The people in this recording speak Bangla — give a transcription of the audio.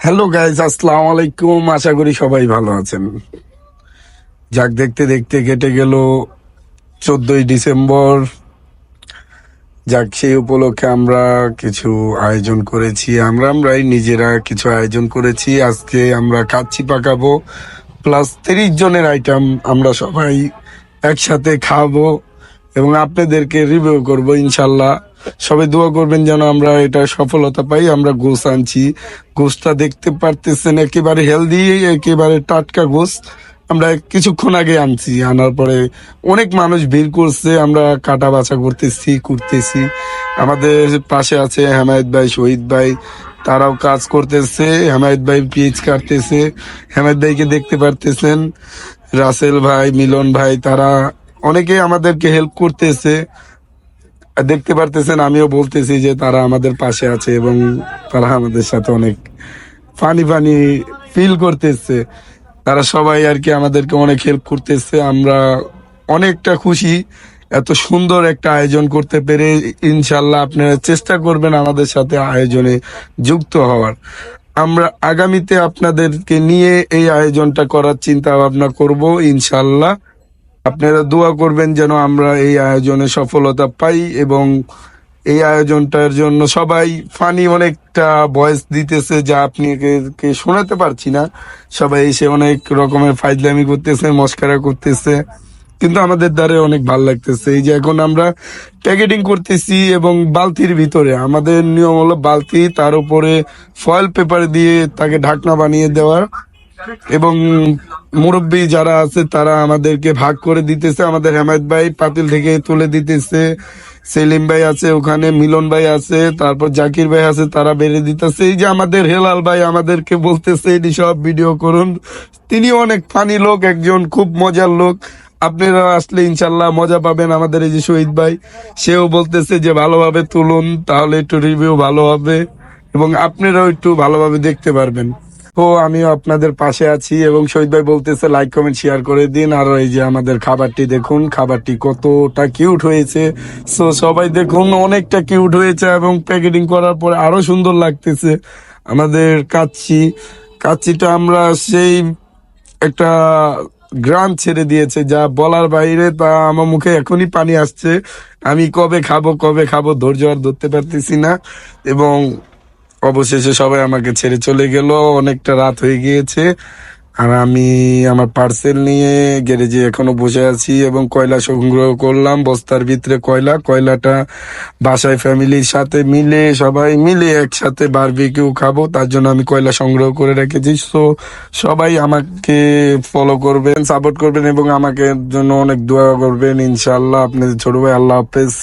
হ্যালো গাইজ, আসসালামু আলাইকুম। আশা করি সবাই ভালো আছেন। যাক, দেখতে দেখতে কেটে গেল 14ই ডিসেম্বর। যাক, সেই উপলক্ষে আমরা কিছু আয়োজন করেছি। আমরাই নিজেরা কিছু আয়োজন করেছি। আজকে আমরা কাচ্চি পাকাবো, প্লাস 30 জনের আইটেম আমরা সবাই একসাথে খাবো এবং আপনাদেরকে রিভিউ করব ইনশাল্লাহ। সবাই দোয়া করবেন যেন আমরা এটা সফলতা পাই। আমরা গোস আনছি, গোসটা দেখতে পারতেছেন একেবারে হেলদি, একেবারে টাটকা গোস। আমরা কিছুক্ষণ আগে আনছি, আনার পরে অনেক মানুষ ভিড় করছে। আমরা কাটা বাছা করতেছি। আমাদের পাশে আছে হেমায়েত ভাই, শহীদ ভাই, তারাও কাজ করতেছে। হেমায়েত ভাই পিচ কাটতেছে, হেমায়েত ভাইকে দেখতে পারতেছেন। রাসেল ভাই, মিলন ভাই, তারা অনেকে আমাদেরকে হেল্প করতেছে। আর দেখতে পারতেছেন, আমিও বলতেছি যে তারা আমাদের পাশে আছে এবং তারা আমাদের সাথে অনেক ফানি ফানি ফিল করতেছে। তারা সবাই আর কি আমাদেরকে অনেক হেল্প করতেছে। আমরা অনেকটা খুশি এত সুন্দর একটা আয়োজন করতে পেরে। ইনশাল্লাহ আপনারা চেষ্টা করবেন আমাদের সাথে আয়োজনে যুক্ত হওয়ার। আমরা আগামীতে আপনাদেরকে নিয়ে এই আয়োজনটা করার চিন্তা ভাবনা করব ইনশাল্লাহ। আপনারা দোয়া করবেন যেন আমরা এই আয়োজনে সফলতা পাই এবং এই আয়োজনটার জন্য সবাই ফানি অনেকটা ভয়েস দিতেছে, যা আপনাকে শোনাতে পারছি না। সবাই এসে অনেক রকমের ফাইজলামি করতেছে, মস্কারা করতেছে, কিন্তু আমাদের দ্বারা অনেক ভালো লাগতেছে। এই যে এখন আমরা প্যাকেটিং করতেছি এবং বালতির ভিতরে আমাদের নিয়ম হলো বালতি, তার উপরে ফয়েল পেপার দিয়ে তাকে ঢাকনা বানিয়ে দেওয়ার এবং মুরব্বী যারা আছে তারা আমাদেরকে ভাগ করে দিতেছে। আমাদের হেমায়েত ভাই পাতিল থেকে তুলে দিতেছে, সেলিম ভাই আছে ওখানে, মিলন ভাই আছে, তারপর জাকির ভাই আছে, তারা বেড়ে দিতেছে। এই যে আমাদের হেলাল ভাই আমাদেরকে বলতেছে এটি সব ভিডিও করুন। তিনি অনেক ফানি লোক, একজন খুব মজার লোক। আপনারা আসলে ইনশাল্লাহ মজা পাবেন। আমাদের এই যে শহীদ ভাই, সেও বলতেছে যে ভালোভাবে তুলুন, তাহলে একটু রিভিউ ভালো হবে এবং আপনারাও একটু ভালোভাবে দেখতে পারবেন। তো আমিও আপনাদের পাশে আছি এবং শহীদ ভাই বলতেছে লাইক কমেন্ট শেয়ার করে দিন। আর এই যে আমাদের খাবারটি দেখুন, খাবারটি কতটা কিউট হয়েছে। সো সবাই দেখুন, অনেকটা কিউট হয়েছে এবং প্যাকেটিং করার পরে আরো সুন্দর লাগতেছে। আমাদের কাচ্চিটা আমরা সেই একটা গ্রাম ছেড়ে দিয়েছে যা বলার বাইরে। তা আমার মুখে এখনই পানি আসছে। আমি কবে খাবো ধৈর্য আর ধরতে পারতেছি না। এবং অবশেষে সবাই আমাকে ছেড়ে চলে গেল, অনেকটা রাত হয়ে গিয়েছে। আর আমি আমার পার্সেল নিয়ে গ্যারেজে এখনো বসে আছি এবং কয়লা সংগ্রহ করলাম, বস্তার ভিতরে কয়লাটা বাসায় ফ্যামিলির সাথে মিলে সবাই মিলে একসাথে বারবিকিউ খাবো, তার জন্য আমি কয়লা সংগ্রহ করে রেখেছি। সো সবাই আমাকে ফলো করবেন, সাপোর্ট করবেন এবং আমাকে জন্য অনেক দোয়া করবেন ইনশাআল্লাহ। আপনাদের ছোট ভাই, আল্লাহ হাফেজ।